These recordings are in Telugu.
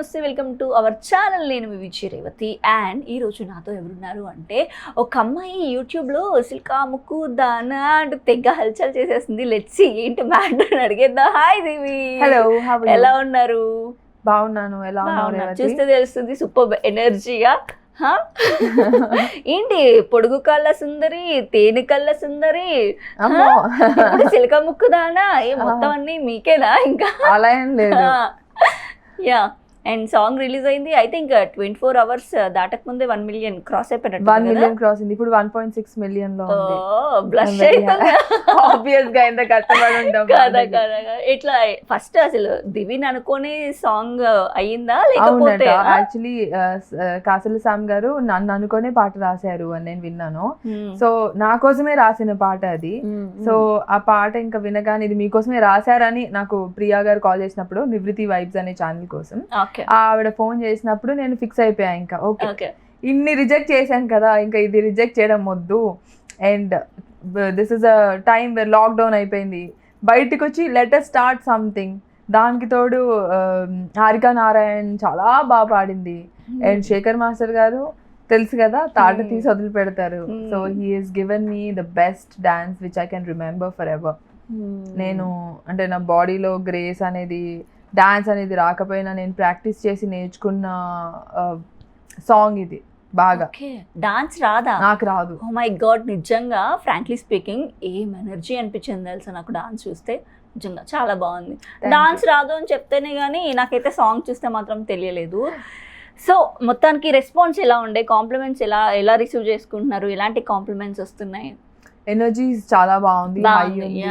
నమస్తే, వెల్కమ్ టు అవర్ ఛానల్. నేను మీ విజయ రేవతి. అండ్ ఈరోజు నాతో ఎవరున్నారు అంటే ఒక అమ్మాయి యూట్యూబ్లో సిల్కా ముక్కు దానా అంటూ తెగ హల్చల్ చేసేస్తుంది. లెట్స్ ఏంటి మ్యాటర్ అని అడిగేద్దాం. హాయ్ దేవి, హలో, ఎలా ఉన్నారు? బాగున్నాను. ఎలా ఉన్నారు? చూస్తే తెలుస్తుంది, సూపర్ ఎనర్జీగా. ఏంటి పొడుగు కళ్ళ సుందరి, తేనె కళ్ళ సుందరి, సిల్కా ముక్కు దానా, మొత్తం అన్ని మీకేనా? ఇంకా అలా ఏం లేదు. యా, అండ్ సాంగ్ రిలీజ్ అయింది. ఐ థింక్ 24 hours దాటక ముందే 1 million క్రాస్ అయిపోయినట్టు. 1 million క్రాస్ అయింది. ఇప్పుడు 1.6 million లో ఉంది. బ్లష్ అవుతుంది. ఆబ్వియస్ గా ఎంత కష్టపడి ఉంటాం కదా కదా. ఇట్లా ఫస్ట్ అసలు దివిని అనుకోని సాంగ్ అయ్యిందా లేకపోతే? యాక్చువల్లీ కాసల సామ్ గారు నన్ను అనుకోనే పాట రాశారు అని నేను విన్నాను. సో నా కోసమే రాసిన పాట అది. సో ఆ పాట ఇంకా వినగానే ఇది మీకోసమే రాశారని నాకు ప్రియా గారు కాల్ చేసినప్పుడు, నివృత్తి వైబ్స్ అనే ఛానల్ కోసం ఆవిడ ఫోన్ చేసినప్పుడు నేను ఫిక్స్ అయిపోయా. ఇంకా ఓకే, ఇన్ని రిజెక్ట్ చేశాను కదా, ఇంకా ఇది రిజెక్ట్ చేయడం వద్దు. And this is a time where lockdown అయిపోయింది, బయటకు వచ్చి లెట్ స్టార్ట్ సంథింగ్. దానికి తోడు హారికా నారాయణ్ చాలా బాగా పాడింది. అండ్ శేఖర్ మాస్టర్ గారు తెలుసు కదా, తాట తీసి వదిలి పెడతారు. So he is given me the best dance which I can remember for ever. నేను అంటే నా బాడీలో గ్రేస్ అనేది, డాన్స్ అనేది రాకపోయినా నేను ప్రాక్టీస్ చేసి నేర్చుకున్న సాంగ్ ఇది. బాగా డాన్స్ రాదా? నాకు రాదు. ఓ మై గాడ్, నిజంగా ఫ్రాంక్లీ స్పీకింగ్ ఏం ఎనర్జీ అనిపించింది తెలుసా నాకు డాన్స్ చూస్తే. నిజంగా చాలా బాగుంది. డాన్స్ రాదు అని చెప్తేనే కానీ నాకైతే సాంగ్ చూస్తే మాత్రం తెలియలేదు. సో మొత్తానికి రెస్పాన్స్ ఎలా ఉండే, కాంప్లిమెంట్స్ ఎలా రిసీవ్ చేసుకుంటున్నారు, ఎలాంటి కాంప్లిమెంట్స్ వస్తున్నాయి? ఎనర్జీ చాలా బాగుంది, హై ఉంది.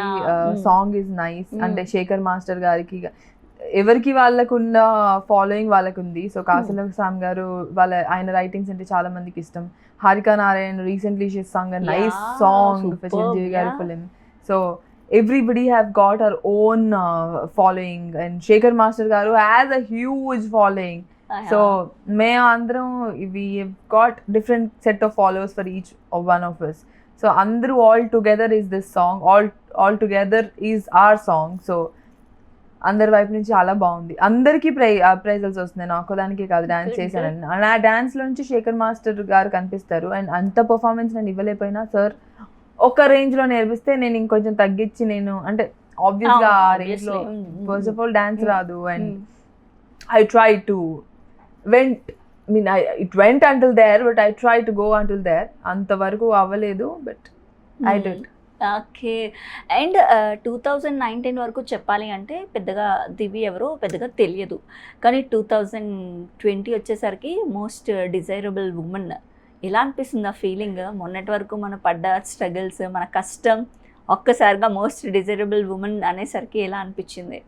Song is nice. అంటే శేఖర్ మాస్టర్ గారికి ఎవరికి వాళ్ళకున్న ఫాలోయింగ్ వాళ్ళకు ఉంది. సో కాసల సామ్ గారు ఆయన రైటింగ్స్ అంటే చాలా మందికి ఇష్టం. Harika Narayan recently she sang a nice song for Chiranjeevi గారి film. So everybody have got her own following, and Shekhar Master garu has a huge following. So మేము అందరం we have got different set of followers for each of one of us. So అందరూ all together is this song, all together is our song. So అందరి వైపు నుంచి చాలా బాగుంది. అందరికీ ప్రైజెస్ వస్తున్నాయి, నాకు దానికి కాదు, డాన్స్ చేశానని. నా డాన్స్లో నుంచి శేఖర్ మాస్టర్ గారు కనిపిస్తారు. అండ్ అంత పర్ఫార్మెన్స్ నేను ఇవ్వలేకపోయినా సార్ ఒక రేంజ్లో నేర్పిస్తే నేను ఇంకొంచెం తగ్గించి, నేను అంటే ఆబ్వియస్గా ఆ రేంజ్లో ఫస్ట్ ఆఫ్ ఆల్ డాన్స్ రాదు. And I try to it went until there, but I try to go until there. అంతవరకు అవ్వలేదు, but I did. Okay. And 2019 వరకు చెప్పాలి అంటే పెద్దగా దివి ఎవరో పెద్దగా తెలియదు, కానీ 2020 వచ్చేసరికి మోస్ట్ డిజైరబుల్ ఉమెన్. ఎలా అనిపిస్తుంది ఆ ఫీలింగ్? మొన్నటి వరకు మన పడ్డ స్ట్రగుల్స్, మన కష్టం, ఒక్కసారిగా మోస్ట్ డిజైరబుల్ ఉమెన్ అనేసరికి ఎలా అనిపించింది?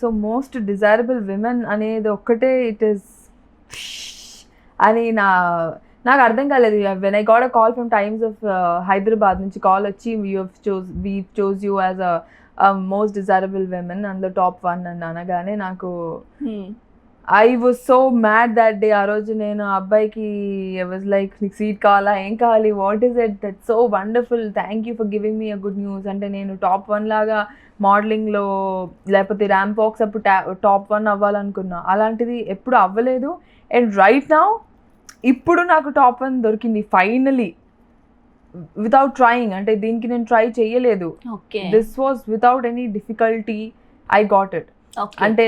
సో మోస్ట్ డిజైరబుల్ విమెన్ అనేది ఒక్కటే ఇట్ ఈస్ అని నాకు అర్థం కాలేదు. When I got a call from times of Hyderabad నుంచి కాల్ వచ్చి we chose you as a most desirable women and the top 1 అని అనగానే నాకు I was so mad that day. ఆ రోజు నేను అబ్బాయికి ఐ వాజ్ లైక్, నీకు సీట్ కావాలా, ఏం కావాలి, what is it, that so wonderful, thank you for giving me a good news. అంటే నేను top 1 లాగా మోడలింగ్లో లేకపోతే ర్యాంప్ వాక్స్ అప్పుడు top 1 అవ్వాలనుకున్నా, అలాంటిది ఎప్పుడు అవ్వలేదు. అండ్ రైట్ నౌ ఇప్పుడు నాకు top 1 దొరికింది ఫైనలీ, వితౌట్ ట్రయింగ్. అంటే దీనికి నేను ట్రై చేయలేదు. This was without any difficulty I got it. అంటే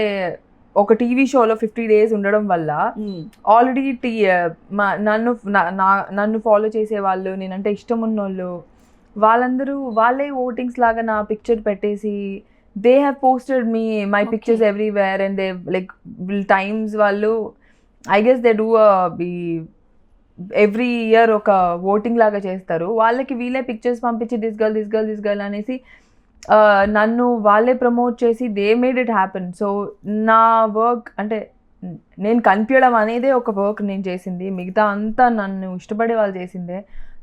ఒక టీవీ షోలో 50 days ఉండడం వల్ల ఆల్రెడీ నన్ను ఫాలో చేసే వాళ్ళు, నేనంటే ఇష్టం ఉన్నోళ్ళు, వాళ్ళందరూ వాళ్ళే ఓటింగ్స్ లాగా నా పిక్చర్ పెట్టేసి they have posted my pictures everywhere. And they like times వాళ్ళు I guess they do every year ఒక ఓటింగ్ లాగా చేస్తారు. వాళ్ళకి వీళ్ళే పిక్చర్స్ పంపించి దిస్ గర్ల్ అనేసి నన్ను వాళ్ళే ప్రమోట్ చేసి they made it happen. So నా వర్క్ అంటే నేను కనిపించడం అనేదే ఒక వర్క్ నేను చేసింది, మిగతా అంతా నన్ను ఇష్టపడే వాళ్ళు చేసిందే.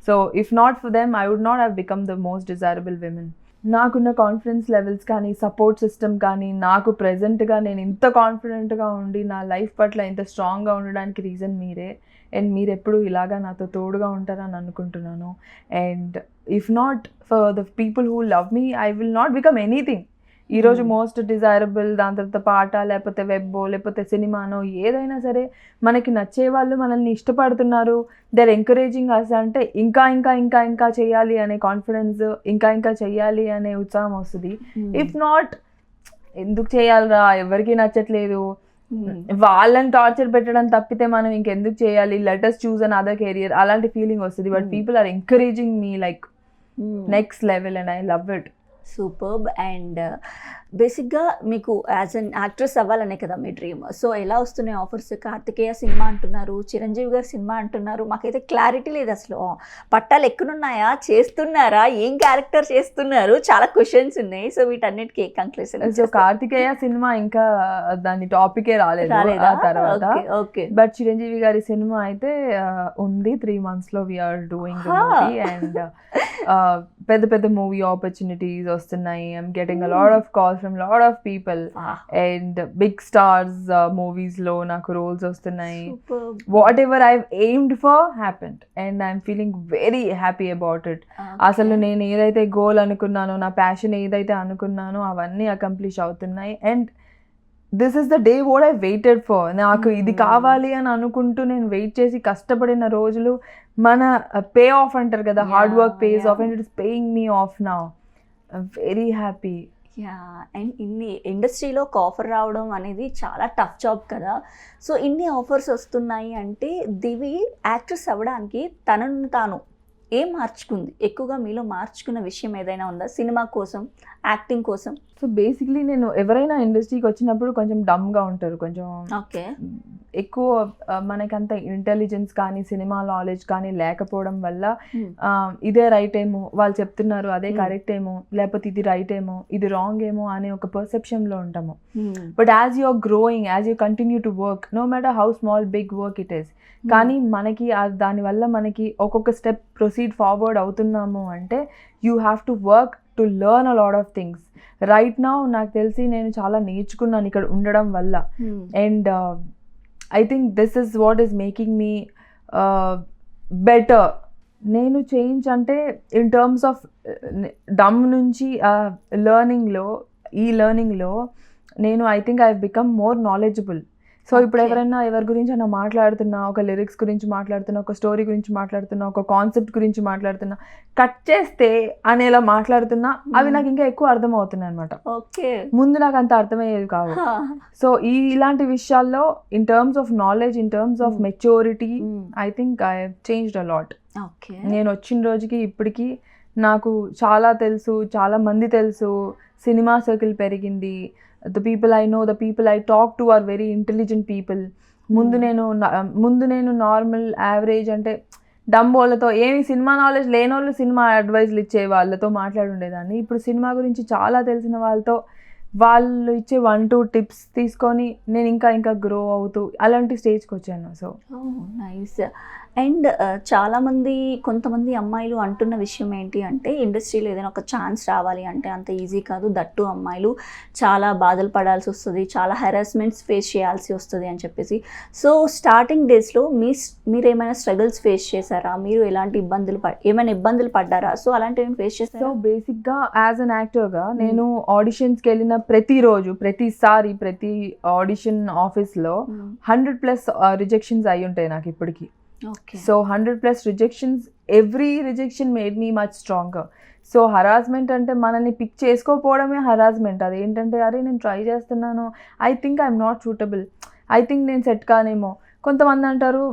So if not for them I would not have become the most desirable women. నాకున్న కాన్ఫిడెన్స్ లెవెల్స్ కానీ, సపోర్ట్ సిస్టమ్ కానీ, నాకు ప్రెజెంట్గా నేను ఇంత కాన్ఫిడెంట్గా ఉండి నా లైఫ్ పట్ల ఇంత స్ట్రాంగ్గా ఉండడానికి రీజన్ మీరే. అండ్ మీరు ఎప్పుడు ఇలాగా నాతో తోడుగా ఉంటారని అనుకుంటున్నాను. And if not for the people who love me, I will not become anything. ఈరోజు మోస్ట్ డిజైరబుల్, దాని తర్వాత పాట లేకపోతే వెబ్బో లేకపోతే సినిమానో ఏదైనా సరే మనకి నచ్చే వాళ్ళు మనల్ని ఇష్టపడుతున్నారు, దే ఆర్ ఎంకరేజింగ్ అస్ అంటే ఇంకా ఇంకా ఇంకా ఇంకా చేయాలి అనే కాన్ఫిడెన్స్, ఇంకా ఇంకా చెయ్యాలి అనే ఉత్సాహం వస్తుంది. ఇఫ్ నాట్ ఎందుకు చేయాలిరా, ఎవరికి నచ్చట్లేదు, వాళ్ళని టార్చర్ పెట్టడం తప్పితే మనం ఇంకెందుకు చేయాలి, let us choose another career అలాంటి ఫీలింగ్ వస్తుంది. But people are encouraging me like next level and I love it. Superb. And బేసిక్గా మీకు యాజ్ అన్ యాక్ట్రెస్ అవ్వాలనే కదా మీ డ్రీమ్. సో ఎలా వస్తున్నాయి ఆఫర్స్? కార్తికేయ సినిమా అంటున్నారు, చిరంజీవి గారి సినిమా అంటున్నారు, మాకైతే క్లారిటీ లేదు అసలు. పట్టాలు ఎక్కునున్నాయా, చేస్తున్నారా, ఏం క్యారెక్టర్ చేస్తున్నారు, చాలా క్వశ్చన్స్ ఉన్నాయి. సో వీటన్నిటికీ కంక్లూషన్. సో కార్తికేయ సినిమా ఇంకా దాని టాపికే రాలేదు ఆ తర్వాత. ఓకే. బట్ చిరంజీవి గారి సినిమా అయితే ఉంది, 3 months లో we're doing the movie. And పెద్ద పెద్ద మూవీ ఆపర్చునిటీస్ వస్తున్నాయి. I'm getting a lot of calls from lot of people and big stars movies లో నాకు రోల్స్ వస్తున్నాయి. Whatever I aimed for happened and I'm feeling very happy about it. అసలు నేను ఏదైతే గోల్ అనుకున్నానో, నా ప్యాషన్ ఏదైతే అనుకున్నానో అవన్నీ అకంప్లిష్ అవుతున్నాయి. And this is the day what I waited for. నాకు ఇది కావాలి అని అనుకుంటూ నేను వెయిట్ చేసి కష్టపడిన రోజులు మన పే ఆఫ్ అంటారు కదా, hard work pays of, and it is paying me of now. Very happy. Yeah. And ఇన్ని ఇండస్ట్రీలో ఒక ఆఫర్ రావడం అనేది చాలా టఫ్ జాబ్ కదా. సో ఇన్ని ఆఫర్స్ వస్తున్నాయి అంటే దివి యాక్ట్రెస్ అవ్వడానికి తనను తాను ఏం మార్చుకుంది? ఎక్కువగా మీలో మార్చుకున్న విషయం ఏదైనా ఉందా సినిమా కోసం, యాక్టింగ్ కోసం? సో బేసిక్లీ నేను ఎవరైనా ఇండస్ట్రీకి వచ్చినప్పుడు కొంచెం డమ్గా ఉంటారు, కొంచెం ఎక్కువ మనకంత ఇంటెలిజెన్స్ కానీ సినిమా నాలెడ్జ్ కానీ లేకపోవడం వల్ల ఇదే రైట్ ఏమో, వాళ్ళు చెప్తున్నారు అదే కరెక్ట్ ఏమో, లేకపోతే ఇది రైట్ ఏమో, ఇది రాంగ్ ఏమో అనే ఒక పర్సెప్షన్లో ఉంటాము. But as you are growing, as you continue to work, no matter how small big work it is, కానీ మనకి దానివల్ల మనకి ఒక్కొక్క స్టెప్ ప్రొసీడ్ ఫార్వర్డ్ అవుతున్నాము అంటే you have to work to learn a lot of things. Right now నాకు తెలిసి నేను చాలా నేర్చుకున్నాను ఇక్కడ ఉండడం వల్ల. And I think this is what is making me better. నేను చేంజ్ అంటే ఇన్ టర్మ్స్ ఆఫ్ డమ్ నుంచి లెర్నింగ్లో నేను I think I have become more knowledgeable. So ఇప్పుడు ఎవరైనా ఎవరి గురించి అన్న మాట్లాడుతున్నా, ఒక లిరిక్స్ గురించి మాట్లాడుతున్నా, ఒక స్టోరీ గురించి మాట్లాడుతున్నా, ఒక కాన్సెప్ట్ గురించి మాట్లాడుతున్నా, కట్ చేస్తే అనేలా మాట్లాడుతున్నా, అవి నాకు ఇంకా ఎక్కువ అర్థమవుతున్నాయి అనమాట. ముందు నాకు అంత అర్థమయ్యేది కాదు. సో ఇలాంటి విషయాల్లో in terms of knowledge, in terms of maturity, I think I have changed a lot. నేను వచ్చిన రోజుకి ఇప్పటికీ నాకు చాలా తెలుసు, చాలా మంది తెలుసు, సినిమా సర్కిల్ పెరిగింది. The people I know, the people I talk to are very intelligent people. ముందు నేను నార్మల్ యావరేజ్ అంటే డమ్ వాళ్ళతో, ఏమి సినిమా నాలెడ్జ్ లేని వాళ్ళు సినిమా అడ్వైజ్లు ఇచ్చే వాళ్ళతో మాట్లాడుండేదాన్ని. ఇప్పుడు సినిమా గురించి చాలా తెలిసిన వాళ్ళతో వాళ్ళు ఇచ్చే 1-2 టిప్స్ తీసుకొని నేను ఇంకా ఇంకా గ్రో అవుతూ అలాంటి స్టేజ్కి వచ్చాను. So nice. అండ్ కొంతమంది అమ్మాయిలు అంటున్న విషయం ఏంటి అంటే ఇండస్ట్రీలో ఏదైనా ఒక ఛాన్స్ రావాలి అంటే అంత ఈజీ కాదు, దట్టు అమ్మాయిలు చాలా బాధలు పడాల్సి వస్తుంది, చాలా హెరాస్మెంట్స్ ఫేస్ చేయాల్సి వస్తుంది అని చెప్పేసి. సో స్టార్టింగ్ డేస్లో మీరు ఏమైనా స్ట్రగుల్స్ ఫేస్ చేశారా? మీరు ఎలాంటి ఏమైనా ఇబ్బందులు పడ్డారా? సో అలాంటివి ఫేస్ చేశారా? సో బేసిక్గా యాజ్ అన్ యాక్టర్గా నేను ఆడిషన్స్కి వెళ్ళిన ప్రతిసారి ప్రతి ఆడిషన్ ఆఫీస్లో 100+ రిజెక్షన్స్ అయి ఉంటాయి నాకు ఇప్పటికీ. So 100+ rejections, every rejection made me much stronger. So harassment అంటే మనల్ని పిక్ చేసుకోకపోవడమే హరాస్మెంట్. అదేంటంటే అరే నేను ట్రై చేస్తున్నాను, I think I'm not suitable, I think నేను సెట్ కానేమో. కొంతమంది అంటారు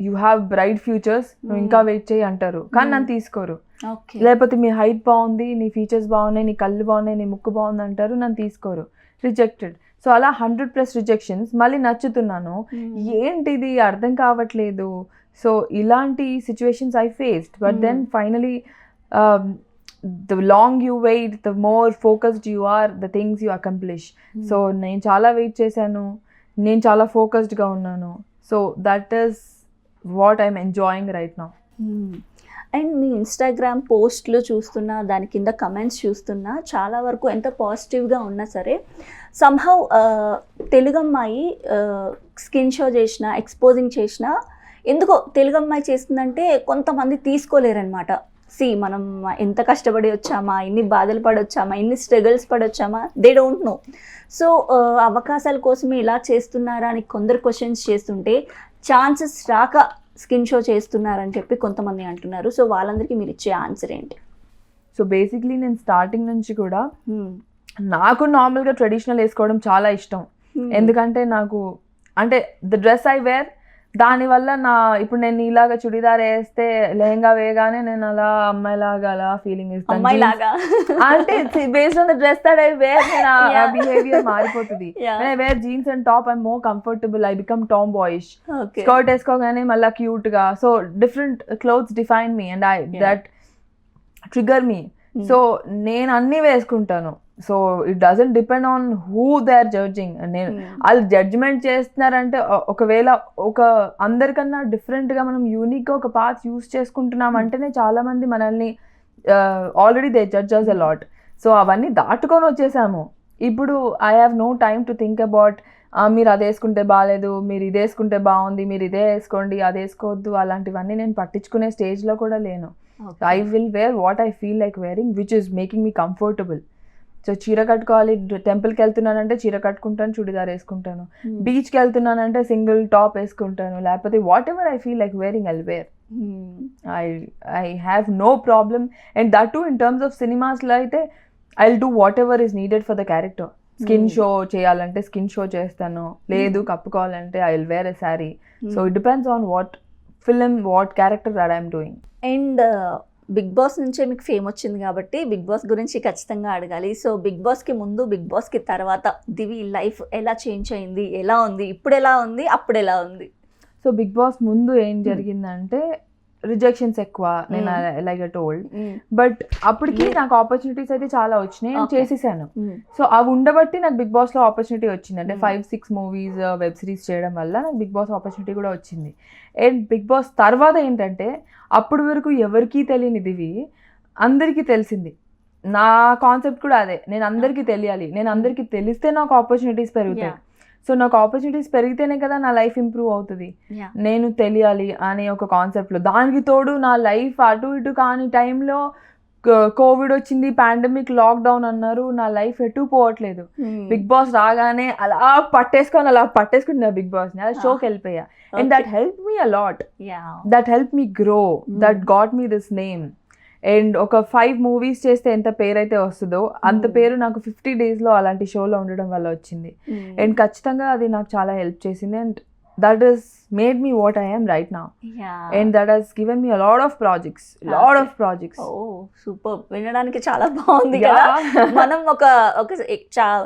యూ హ్యావ్ బ్రైట్ ఫ్యూచర్స్, నువ్వు ఇంకా వెయిట్ చేయి అంటారు, కానీ నన్ను తీసుకోరు. లేకపోతే మీ హైట్ బాగుంది, నీ ఫీచర్స్ బాగున్నాయి, నీ కళ్ళు బాగున్నాయి, నీ ముక్కు బాగుంది అంటారు, నన్ను తీసుకోరు. రిజెక్టెడ్. సో అలా 100+ రిజెక్షన్స్. మళ్ళీ నచ్చుతున్నాను, ఏంటిది అర్థం కావట్లేదు. సో ఇలాంటి situations I faced. But then finally the long you wait, the more focused you are, the things you accomplish. So నేను చాలా వెయిట్ చేశాను, నేను చాలా ఫోకస్డ్గా ఉన్నాను. So that is what I'm enjoying right now. And me Instagram పోస్ట్లు చూస్తున్నా, దాని కింద కమెంట్స్ చూస్తున్నా, చాలా వరకు ఎంత పాజిటివ్గా ఉన్నా సరే సమ్హౌ తెలుగు అమ్మాయి స్కిన్ షో చేసిన, ఎక్స్పోజింగ్ చేసిన, ఎందుకో తెలుగు అమ్మాయి చేస్తుందంటే కొంతమంది తీసుకోలేరనమాట. మనం ఎంత కష్టపడి వచ్చామా, ఎన్ని బాధలు పడొచ్చామా, ఎన్ని స్ట్రగుల్స్ పడొచ్చామా, దే డోంట్ నో. సో అవకాశాల కోసమే ఇలా చేస్తున్నారా అని కొందరు క్వశ్చన్స్ చేస్తుంటే, ఛాన్సెస్ రాక స్కిన్ షో చేస్తున్నారని చెప్పి కొంతమంది అంటున్నారు. సో వాళ్ళందరికీ మీరు ఇచ్చే ఆన్సర్ ఏంటి? సో బేసిక్లీ నేను స్టార్టింగ్ నుంచి కూడా నాకు నార్మల్గా ట్రెడిషనల్ వేసుకోవడం చాలా ఇష్టం. ఎందుకంటే నాకు అంటే ద డ్రెస్ ఐ వేర్, దానివల్ల ఇప్పుడు నేను ఇలాగా చుడిదార్ వేస్తే లెహంగా వేయగానే నేను అలా అమ్మాయిలాగా అలా ఫీలింగ్ ఇస్తాను. అంటే based on the dress that I wear నేను బిహేవియర్ మారిపోతుంది. I wear jeans and top, I more comfortable, I become tomboyish. Skirt వేసుకోగానే మళ్ళీ క్యూట్ గా. So different clothes define me and that trigger me. So నేను అన్ని వేసుకుంటాను. So it doesn't depend on who they are judging. నేను వాళ్ళు జడ్జ్మెంట్ చేస్తున్నారంటే ఒకవేళ అందరికన్నా డిఫరెంట్గా మనం యూనిక్గా ఒక పార్ట్స్ యూస్ చేసుకుంటున్నాం అంటేనే చాలా మంది మనల్ని already they judge us a lot. So అవన్నీ దాటుకొని వచ్చేసాము. ఇప్పుడు I have no time to think about మీరు అది వేసుకుంటే బాగాలేదు, మీరు ఇది వేసుకుంటే బాగుంది, మీరు ఇదే వేసుకోండి, అది వేసుకోవద్దు, అలాంటివన్నీ నేను పట్టించుకునే స్టేజ్లో కూడా లేను. I will wear what I feel like wearing which is making me comfortable. So చీర కట్టుకోవాలి, టెంపుల్కి వెళ్తున్నానంటే చీర కట్టుకుంటాను, చుడిదార్ వేసుకుంటాను. బీచ్కి వెళ్తున్నానంటే సింగిల్ టాప్ వేసుకుంటాను, లేకపోతే whatever I feel like wearing I'll wear. I have no problem. And that to in terms of సినిమాస్లో అయితే I will do whatever is needed for the character. Skin show చేయాలంటే స్కిన్ షో చేస్తాను, లేదు కప్పుకోవాలంటే I will wear a sari. So it depends on what film, what character that I'm doing. And Bigg Boss నుంచే మీకు ఫేమ్ వచ్చింది కాబట్టి బిగ్ బాస్ గురించి ఖచ్చితంగా అడగాలి. సో బిగ్ బాస్కి ముందు, బిగ్ బాస్కి తర్వాత దివి లైఫ్ ఎలా చేంజ్ అయింది, ఎలా ఉంది, ఇప్పుడు ఎలా ఉంది, అప్పుడు ఎలా ఉంది? సో బిగ్ బాస్ ముందు ఏం జరిగిందంటే రిజెక్షన్స్ ఎక్కువ, నేను లైక్ ఐ టోల్డ్. బట్ అప్పటికి నాకు ఆపర్చునిటీస్ అయితే చాలా వచ్చినాయి, నేను చేసేసాను. సో అవి ఉండబట్టి నాకు బిగ్ బాస్లో ఆపర్చునిటీ వచ్చింది. అంటే 5-6 మూవీస్, వెబ్ సిరీస్ చేయడం వల్ల నాకు బిగ్ బాస్ ఆపర్చునిటీ కూడా వచ్చింది. అండ్ బిగ్ బాస్ తర్వాత ఏంటంటే అప్పటి వరకు ఎవరికీ తెలియనిదివి అందరికీ తెలిసింది. నా కాన్సెప్ట్ కూడా అదే, నేను అందరికీ తెలియాలి, నేను అందరికీ తెలిస్తే నాకు ఆపర్చునిటీస్ పెరుగుతాయి. సో నాకు ఆపర్చునిటీస్ పెరిగితేనే కదా నా లైఫ్ ఇంప్రూవ్ అవుతుంది. నేను తెలియాలి అనే ఒక కాన్సెప్ట్లో, దానికి తోడు నా లైఫ్ అటు ఇటు కాని టైంలో కోవిడ్ వచ్చింది, పాండమిక్, లాక్డౌన్ అన్నారు, నా లైఫ్ ఎటు పోవట్లేదు. బిగ్ బాస్ రాగానే అలా పట్టేసుకుని నా బిగ్ బాస్ని అలా షోకి వెళ్ళిపోయా. And that help me a lot, that help me grow, that got me this name. And ఒక 5 మూవీస్ చేస్తే ఎంత పేరు అయితే వస్తుందో అంత పేరు నాకు 50 daysలో అలాంటి షోలో ఉండడం వల్ల వచ్చింది. అండ్ ఖచ్చితంగా అది నాకు చాలా హెల్ప్ చేసింది. And that has made me what I am right now. And that has given me a lot of projects. Oh, super. వినడానికి చాలా బాగుంది కదా. మనం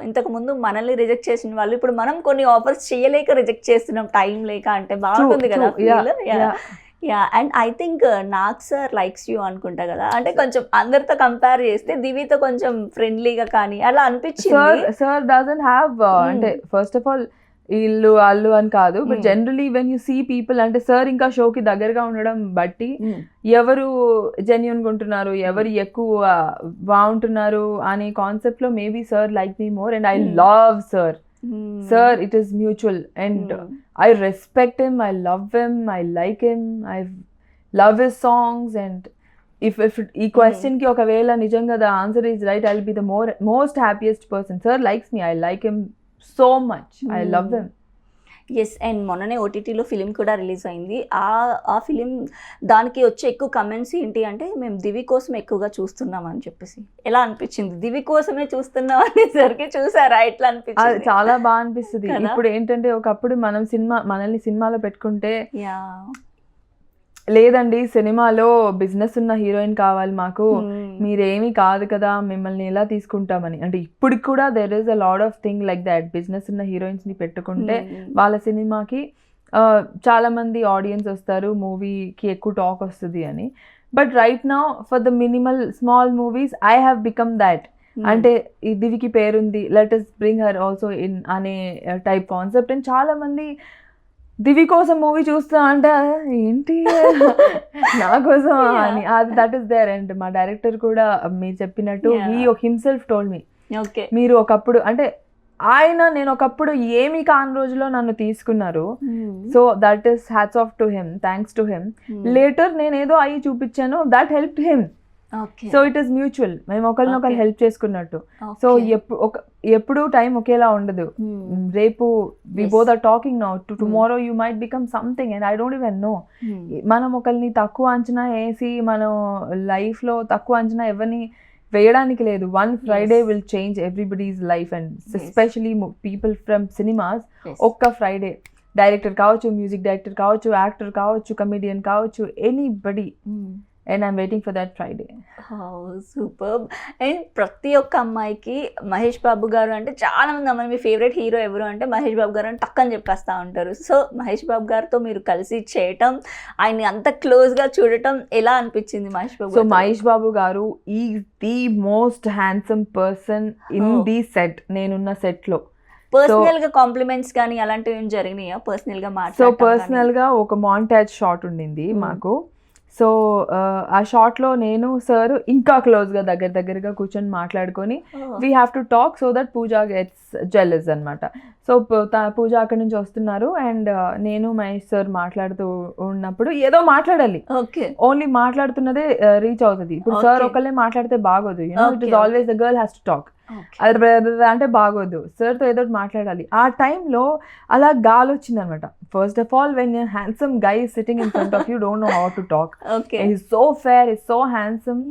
ఇంతకు ముందు మనల్ని రిజెక్ట్ చేసిన వాళ్ళు ఇప్పుడు మనం కొన్ని ఆఫర్స్ చేయలేక రిజెక్ట్ చేస్తున్నాం, టైం లేక. అంటే బాగుంటుంది కదా. And I think Nag sir likes you అనుకుంటా కదా. అంటే కొంచెం అందరితో కంపేర్ చేస్తే దివితో కొంచెం ఫ్రెండ్లీగా కానీ అలా అనిపించింది. సార్ డజంట్ హ్యావ్ అంటే ఫస్ట్ ఆఫ్ ఆల్ ఇల్లు అల్లు అని కాదు, but generally when you see people అంటే సార్ ఇంకా షోకి దగ్గరగా ఉండడం బట్టి ఎవరు జెన్యూన్గా ఉంటున్నారు, ఎవరు ఎక్కువ బాగుంటున్నారు అనే కాన్సెప్ట్లో maybe sir like me more. And I love sir. Sir, it is mutual and I respect him, I love him, I like him, I love his songs. And if ఈ question కి ఒకవేళ నిజంగా the answer is right, I'll be the most happiest person. Sir likes me, I like him so much, I love him. Yes. And మొన్ననే ఓటీటీలో ఫిలిం కూడా రిలీజ్ అయింది. ఆ ఫిలిం దానికి వచ్చే ఎక్కువ కమెంట్స్ ఏంటి అంటే మేము దివి కోసం ఎక్కువగా చూస్తున్నాం అని చెప్పేసి. ఎలా అనిపించింది? దివి కోసమే చూస్తున్నాం అనేసరికి చూసారా, ఎట్లా అనిపించింది? చాలా బాగా అనిపిస్తుంది. ఇప్పుడు ఏంటంటే ఒకప్పుడు మనల్ని సినిమాలో పెట్టుకుంటే లేదండి సినిమాలో బిజినెస్ ఉన్న హీరోయిన్ కావాలి మాకు, మీరేమీ కాదు కదా, మిమ్మల్ని ఎలా తీసుకుంటామని. అంటే ఇప్పటికి కూడా there is a lot of thing like that. Business ఉన్న హీరోయిన్స్ని పెట్టుకుంటే వాళ్ళ సినిమాకి చాలా మంది ఆడియన్స్ వస్తారు, మూవీకి ఎక్కువ టాక్ వస్తుంది అని. But right now for the minimal small movies I have become that. అంటే ఈ దివికి పేరుంది, let us bring her also in అనే టైప్ కాన్సెప్ట్. అండ్ చాలా మంది దివి కోసం మూవీ చూస్తా అంటే ఏంటి నా కోసం అని, అది దట్ ఈస్ దేర్. అండ్ మా డైరెక్టర్ కూడా మీరు చెప్పినట్టు హీ హిమ్సెల్ఫ్ టోల్డ్ మీ, మీరు ఒకప్పుడు అంటే ఆయన నేను ఒకప్పుడు ఏమి కాని రోజులో నన్ను తీసుకున్నారు. So that is hats off to him, thanks to him. Later నేను ఏదో అయ్యి చూపించాను, that help him. So it is mutual, మేము ఒకరినొకరు హెల్ప్ చేసుకున్నట్టు. సో ఎప్పుడు టైం ఒకేలా ఉండదు. రేపు we both are talking now, tomorrow you might become something and I don't even know. మనం ఒకరిని తక్కువ అంచనా వేసి మనం లైఫ్లో తక్కువ అంచనా ఎవరిని వేయడానికి లేదు. One Friday will change everybody's life and especially people from cinemas. ఒక్క ఫ్రైడే డైరెక్టర్ కావచ్చు, మ్యూజిక్ డైరెక్టర్ కావచ్చు, యాక్టర్ కావచ్చు, కమెడియన్ కావచ్చు, anybody. And I'm waiting for that Friday. Super. And ప్రతి ఒక్క అమ్మాయికి మహేష్ బాబు గారు అంటే చాలా మంది అమ్మాయి మీ ఫేవరెట్ హీరో ఎవరు అంటే మహేష్ బాబు గారు అని టక్కని చెప్పేస్తూ ఉంటారు. సో మహేష్ బాబు గారితో మీరు కలిసి చేయటం, ఆయన్ని అంత క్లోజ్గా చూడటం ఎలా అనిపించింది మహేష్ బాబు? సో మహేష్ బాబు గారు is the most handsome person in the set. నేనున్న సెట్లో పర్సనల్ గా కాంప్లిమెంట్స్ కానీ అలాంటివి ఏం జరిగినాయా? పర్సనల్ గా సో పర్సనల్ గా ఒక మాంటాజ్ షాట్ ఉండింది మాకు. సో ఆ షాట్లో నేను సార్ ఇంకా క్లోజ్గా దగ్గరగా కూర్చొని మాట్లాడుకొని we have to talk so that Pooja gets jealous అనమాట. సో పూజ అక్కడి నుంచి వస్తున్నారు అండ్ నేను మహేష్ సార్ మాట్లాడుతూ ఉన్నప్పుడు ఏదో మాట్లాడాలి, ఓన్లీ మాట్లాడుతున్నదే రీచ్ అవుతుంది. ఇప్పుడు సార్ ఒకళ్ళే మాట్లాడితే బాగోదు, you know it is always the girl has to talk. అది అంటే బాగోదు, సార్తో ఏదో మాట్లాడాలి. ఆ టైంలో అలా గాలి వచ్చింది అనమాట. First of all when handsome guy is sitting in front of you, don't know how to talk. He's so fair, he's so handsome,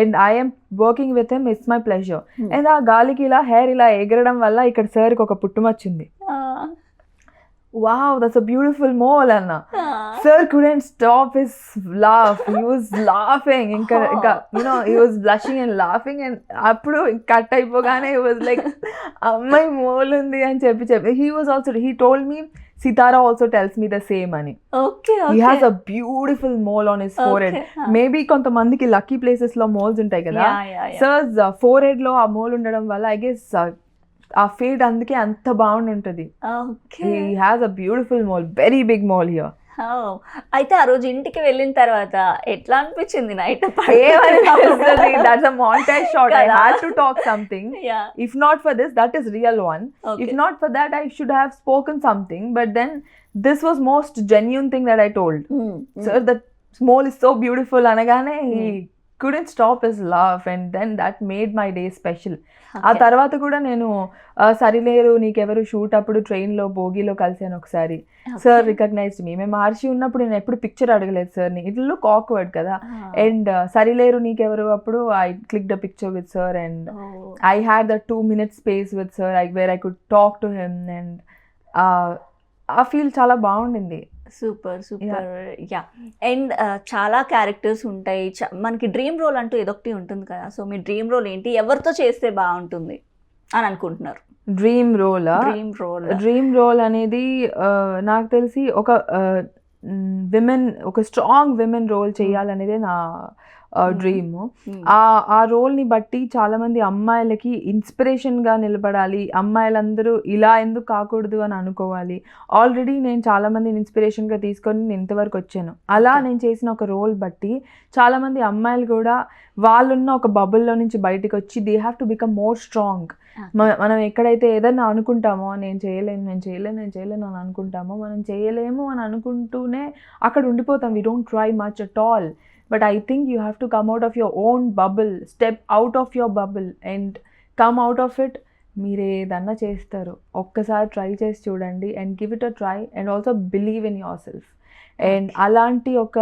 and I am working with him, it's my pleasure. And ఆ గాలికి ఇలా హెయిర్ ఇలా ఎగరడం వల్ల ఇక్కడ సార్కి ఒక పుట్టుమచ్చింది. Wow, that's a beautiful mole, Anna. Sir couldn't stop his laugh. He was laughing. You know, he was blushing and laughing. And appudu cut ayipogane he was like, "Ammai mole undi" ani cheppi. He was also, he told me Sitara also tells me the same ani. Okay. He has a beautiful mole on his forehead. Maybe kontamandiki lucky places lo moles untai kada. Sir's forehead lo aa mole undadam valla I guess ఆ ఫేడ్ అందుకే అంత బాగుంటుంది. He has a beautiful mole, very big mole here. అయితే ఆ రోజు ఇంటికి వెళ్ళిన తర్వాత ఎట్లా అనిపించింది? Night that's a montage shot. I had to talk something. If not for this, that is real one. If not for that, I should have spoken something. But then this was most genuine thing that I told. Sir, that mole is so beautiful. Anagane he couldn't stop his laugh and then that made my day special. ఆ తర్వాత కూడా నేను సరిలేరు నీకెవరు షూట్ అప్పుడు ట్రైన్లో బోగిలో కలిసాను ఒకసారి. Sir recognized me. మేము మహర్షి ఉన్నప్పుడు నేను ఎప్పుడు పిక్చర్ అడగలేదు సార్ని, ఇట్ లుక్ ఆక్వర్డ్ కదా. అండ్ సరిలేరు నీకెవరు అప్పుడు I clicked a picture with sir and I had the 2 minute space with sir where I could talk to him and ఆ ఫీల్ చాలా బాగుండింది. Super super. యా. అండ్ చాలా క్యారెక్టర్స్ ఉంటాయి, మనకి డ్రీమ్ రోల్ అంటూ ఏదొకటి ఉంటుంది కదా. సో మీ డ్రీమ్ రోల్ ఏంటి, ఎవరితో చేస్తే బాగుంటుంది అని అనుకుంటున్నారు? డ్రీమ్ రోల్ అనేది నాకు తెలిసి ఒక విమెన్, ఒక స్ట్రాంగ్ విమెన్ రోల్ చేయాలనేదే నా డ్రీమ్. ఆ రోల్ని బట్టి చాలా మంది అమ్మాయిలకి ఇన్స్పిరేషన్గా నిలబడాలి, అమ్మాయిలందరూ ఇలా ఎందుకు కాకూడదు అని అనుకోవాలి. ఆల్రెడీ నేను చాలా మందిని ఇన్స్పిరేషన్గా తీసుకొని నేను ఇంతవరకు వచ్చాను. అలా నేను చేసిన ఒక రోల్ బట్టి చాలామంది అమ్మాయిలు కూడా వాళ్ళున్న ఒక బబుల్లో నుంచి బయటకు వచ్చి they have to become more strong. మనం ఎక్కడైతే ఏదన్నా అనుకుంటామో నేను చేయలేను అని అనుకుంటామో, మనం చేయలేము అని అనుకుంటూనే అక్కడ ఉండిపోతాం. We don't try much at all. But I think you have to come out of your own bubble, step out of your bubble and come out of it. మీరు ఏదన్నా చేస్తారు, ఒక్కసారి ట్రై చేసి చూడండి and give it a try and also believe in yourself. And అలాంటి ఒక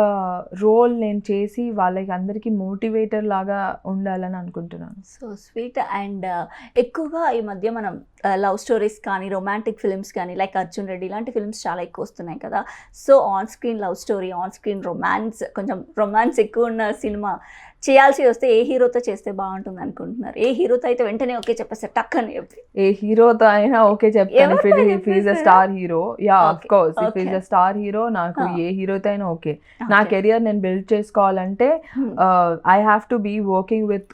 రోల్ నేను చేసి వాళ్ళకి అందరికీ మోటివేటర్ లాగా ఉండాలని అనుకుంటున్నాను. So sweet. అండ్ ఎక్కువగా ఈ మధ్య మనం లవ్ స్టోరీస్ కానీ రొమాంటిక్ ఫిల్మ్స్ కానీ లైక్ అర్జున్ రెడ్డి ఇలాంటి ఫిల్మ్స్ చాలా ఎక్కువ వస్తున్నాయి కదా. So on screen love story, on screen romance, కొంచెం రొమాన్స్ ఎక్కువ ఉన్న సినిమా చేయాల్సి వస్తే ఏ హీరోతో చేస్తే బాగుంటుంది అనుకుంటున్నారు? ఏ హీరోతో అయితే వెంటనే ఓకే చెప్పేస్తారు టక్ అని చెప్పి? ఏ హీరోతో అయినా ఓకే చెప్తాను. If is a star hero, yeah of course if is a star hero నాకు ఏ హీరోతో అయినా ఓకే. నా కెరియర్ నేను బిల్డ్ చేసుకోవాలంటే I have to be working with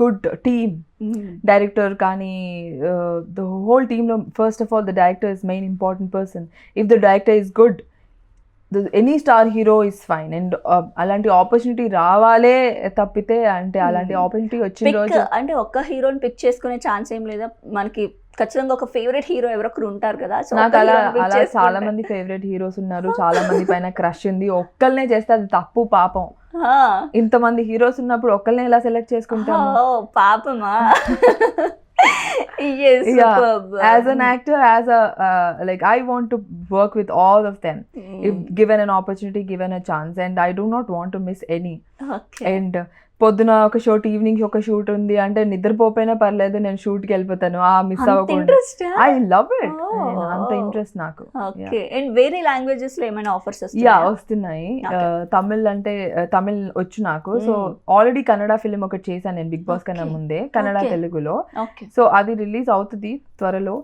good team. Director కానీ ద హోల్ టీమ్లో first of all the director is main important person. If the director is good, any star hero is fine. And అలాంటి ఆపర్చునిటీ రావాలే తప్పితే, అంటే అలాంటి ఆపర్చునిటీ వచ్చిన రోజు అంటే ఒక్క హీరోని పిక్ చేసుకునే ఛాన్స్ ఏం లేదా? మనకి ఖచ్చితంగా ఒక ఫేవరెట్ హీరో ఎవరొకరు ఉంటారు కదా. సో నాకు అలా చాలా మంది ఫేవరెట్ హీరోస్ ఉన్నారు, చాలా మంది పైన క్రష్ ఉంది. ఒక్కళ్ళనే చేస్తే అది తప్పు, పాపం. ఇంతమంది హీరోస్ ఉన్నప్పుడు ఒక్కళ్ళనే ఎలా సెలెక్ట్ చేసుకుంటాము? పాపమా. As an actor, as a like I want to work with all of them if given an opportunity, given a chance, and I do not want to miss any. And పొద్దున ఒక షూట్, ఈవినింగ్ ఒక షూట్ ఉంది అంటే నిద్రపోపోయినా పర్లేదు, నేను షూట్ కి వెళ్ళిపోతాను, మిస్ అవ్వకుండా. ఐ లవ్ ఇట్, అంత ఇంట్రెస్ట్ నాకు. అండ్ వేరే లాంగ్వేజెస్ లో ఏమైనా ఆఫర్స్ వస్తున్నాయి. తమిళ్ అంటే తమిళ్ వచ్చు నాకు. సో ఆల్రెడీ కన్నడ ఫిల్మ్ ఒకటి చేశాను నేను బిగ్ బాస్ కన్నా ముందే, కన్నడ తెలుగులో. సో అది రిలీజ్ అవుతుంది త్వరలో.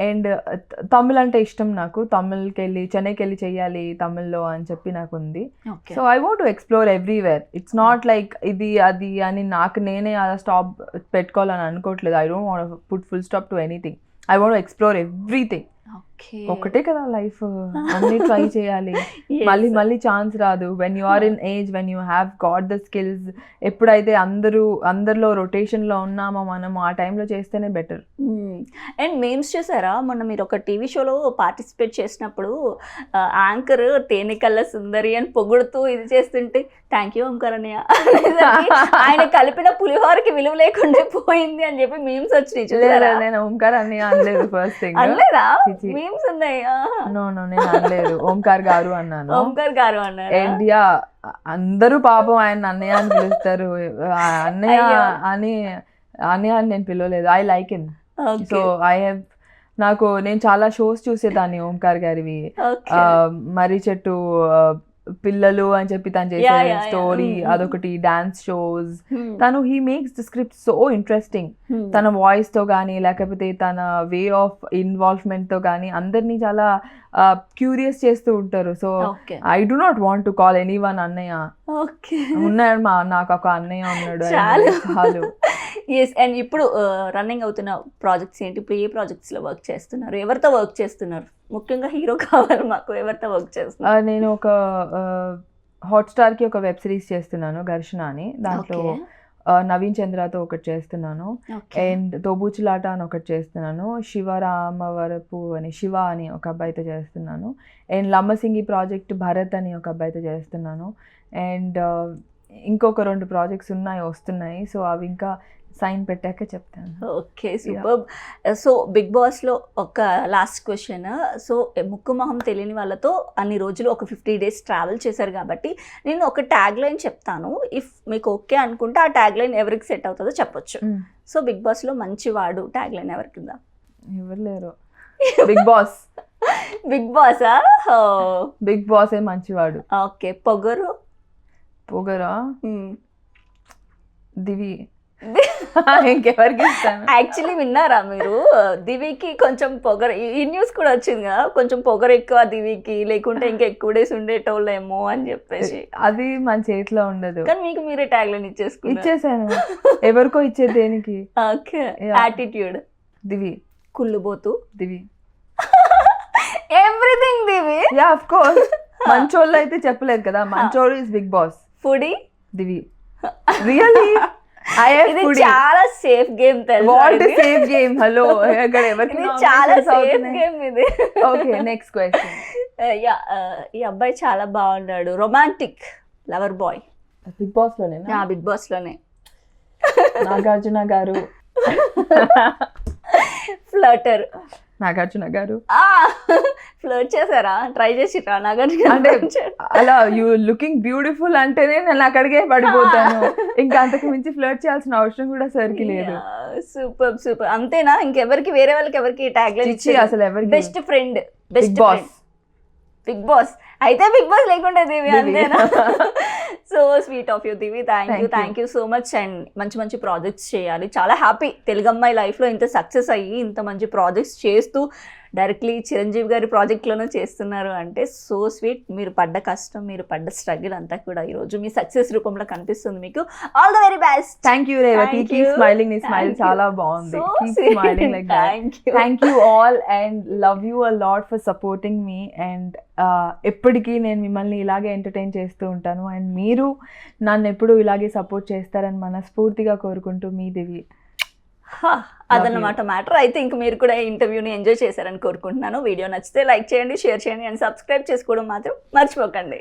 అండ్ తమిళ్ అంటే ఇష్టం నాకు, తమిళ్కి వెళ్ళి చెన్నైకి వెళ్ళి చెయ్యాలి తమిళ్లో అని చెప్పి నాకు ఉంది. So I want to explore everywhere. It's not like ఇది అది అని నాకు నేనే అలా స్టాప్ పెట్టుకోవాలని అనుకోవట్లేదు. I don't want put full stop to anything. I want explore everything. ఒకటే కదా లైఫ్, అన్ని ట్రై చేయాలి. మళ్ళీ మళ్ళీ ఛాన్స్ రాదు. When you are in age, when you have got the skills, ఎప్పుడైతే అందరిలో రొటేషన్ లో ఉన్నామో మనం ఆ టైంలో చేస్తేనే బెటర్. అండ్ మేమ్స్ చేశారా మొన్న మీరు ఒక టీవీ షోలో పార్టిసిపేట్ చేసినప్పుడు యాంకర్ తేనెకల్ల సుందరి అని పొగుడుతూ ఇది చేస్తుంటే థ్యాంక్ యూ ఓంకార్ అన్నయ్య, ఆయన కలిపిన పులిహోరకి విలువ లేకుండా పోయింది అని చెప్పి మీమ్స్ వచ్చినాయి. నేను ఓంకార్ అన్నయ్య అనలేదు. ఫస్ట్ థింగ్ అనలేదా? మీమ్స్ ఉన్నాయి. నో నేను అనలేదు, ఓంకార్ గారు అన్నాను. ఓంకార్ గారు అన్నారు. ఇండియా అందరూ పాపం ఆయన అన్నయ్య అని పిలుస్తారు, అన్నయ్య అని నేను పిలవలేదు. I like him. సో నేను చాలా షోస్ చూసేదాన్ని ఓంకార్ గారివి. మర్రి చెట్టు పిల్లలు అని చెప్పి తను చేసే స్టోరీ అదొకటి, డాన్స్ షోస్. తను he makes the script so interesting. తన వాయిస్ తో కానీ లేకపోతే తన వే ఆఫ్ ఇన్వాల్వ్మెంట్ తో కానీ అందరినీ చాలా క్యూరియస్ చేస్తూ ఉంటారు. So I do not want to call any one అన్నయ్య. ఉన్నాడు నాకు ఒక అన్నయ్య ఉన్నాడు చాలు. ఎస్. అండ్ ఇప్పుడు రన్నింగ్ అవుతున్న ప్రాజెక్ట్స్ ఏంటి? ఇప్పుడు ఏ ప్రాజెక్ట్స్ లో వర్క్ చేస్తున్నారు? ఎవరితో వర్క్ చేస్తున్నారు? ముఖ్యంగా హీరో కావాలి మాకు, ఎవరితో వర్క్ చేస్తున్నారు? నేను ఒక హాట్స్టార్ కి ఒక వెబ్ సిరీస్ చేస్తున్నాను, ఘర్షణ అని. దాంట్లో నవీన్ చంద్రతో ఒకటి చేస్తున్నాను. అండ్ తోబూచులాట అని ఒకటి చేస్తున్నాను. శివరామవరపు అని శివ అని ఒక అబ్బాయితో చేస్తున్నాను. అండ్ లమ్మసింగి ప్రాజెక్ట్ భరత్ అని ఒక అబ్బాయితో చేస్తున్నాను. అండ్ ఇంకొక 2 ప్రాజెక్ట్స్ వస్తున్నాయి. సో అవి ఇంకా సైన్ పెట్టాక చెప్తాను. Okay, super. సో బిగ్ బాస్లో ఒక లాస్ట్ క్వశ్చన్. సో ముక్కు మొహం తెలియని వాళ్ళతో అన్ని రోజులు ఒక 50 days ట్రావెల్ చేశారు కాబట్టి నేను ఒక ట్యాగ్ లైన్ చెప్తాను. ఇఫ్ మీకు ఓకే అనుకుంటే ఆ ట్యాగ్ లైన్ ఎవరికి సెట్ అవుతుందో చెప్పొచ్చు. సో బిగ్ బాస్లో మంచివాడు ట్యాగ్ లైన్ ఎవరికి ఉందా? ఎవరు లేరు. Big boss. బిగ్ బాసా? బిగ్ బాసే మంచివాడు. ఓకే. పొగరా? దివి. ఇంకెవరికి ఇస్తాను? యాక్చువల్లీ విన్నారా మీరు? దివికి కొంచెం పొగరు, ఈ న్యూస్ కూడా వచ్చింది కదా, కొంచెం పొగరు ఎక్కువ దివికి, లేకుంటే ఇంకా ఎక్కువ డేస్ ఉండేటోళ్ళేమో అని చెప్పేసి. అది మన చేతిలో ఉండదు. కానీ మీకు మీరే ట్యాగ్ లైన్ ఇచ్చేసాను. ఎవరికో ఇచ్చేది దేనికి? ఓకే. యాటిట్యూడ్ దివి. కుళ్ళుబోతు Divi. Everything Divi. Yeah of course. మంచోళ్ళు అయితే చెప్పలేదు కదా. మంచోడు is Bigg Boss. Foodie Divi. Really చాలా safe game. Safe game. Hello, చాలా సేఫ్ గేమ్ ఇది. Okay, next question. ఈ అబ్బాయి చాలా బాగున్నాడు, romantic lover boy. Bigg Boss లోనే? బిగ్ బాస్ లోనే. నాగార్జున గారు. ఫ్లర్టర్. నాగార్జున గారు. ఫ్లర్ట్ చేశారా? ట్రై చేసిరా నాగార్జున? అంటే అలా యూ లుకింగ్ బ్యూటిఫుల్ అంటేనే నేను అక్కడికే పడిపోతాను. ఇంకా అంతకు మించి ఫ్లర్ట్ చేయాల్సిన అవసరం కూడా సరికి లేదు. Super super. అంతేనా? ఇంకెవరికి, వేరే వాళ్ళకి ఎవరికి ట్యాగ్ లైన్ ఇచ్చి? అసలు ఎవరికి? Best friend. బిగ్ బాస్ అయితే బిగ్ బాస్ లేకుండా దివి అంతేనా? So sweet of you Divi. Thank you so much. And మంచి మంచి ప్రాజెక్ట్స్ చేయాలి. చాలా హ్యాపీ తెలుగు అమ్మాయి లైఫ్లో ఇంత సక్సెస్ అయ్యి ఇంత మంచి ప్రాజెక్ట్స్ చేస్తూ డైరెక్ట్లీ చిరంజీవి గారి ప్రాజెక్ట్లోనే చేస్తున్నారు అంటే సో స్వీట్. మీరు పడ్డ కష్టం, మీరు పడ్డ స్ట్రగుల్ అంతా కూడా ఈరోజు మీ సక్సెస్ రూపంలో కనిపిస్తుంది మీకు. All the very best. Thank you Revathi. Keep smiling. నీ స్మైల్ చాలా బాగుంది. Keep smiling like that. Thank you all and love you a lot for supporting me. And ఎప్పటికీ నేను మిమ్మల్ని ఇలాగే ఎంటర్టైన్ చేస్తూ ఉంటాను. అండ్ మీరు నన్ను ఎప్పుడు ఇలాగే సపోర్ట్ చేస్తారని మనస్ఫూర్తిగా కోరుకుంటూ మీ దివి. అదన్నమాట మ్యాటర్. అయితే ఇంక మీరు కూడా ఇంటర్వ్యూని ఎంజాయ్ చేశారని కోరుకుంటున్నాను. వీడియో నచ్చితే లైక్ చేయండి, షేర్ చేయండి అండ్ సబ్స్క్రైబ్ చేసుకోవడం మాత్రం మర్చిపోకండి.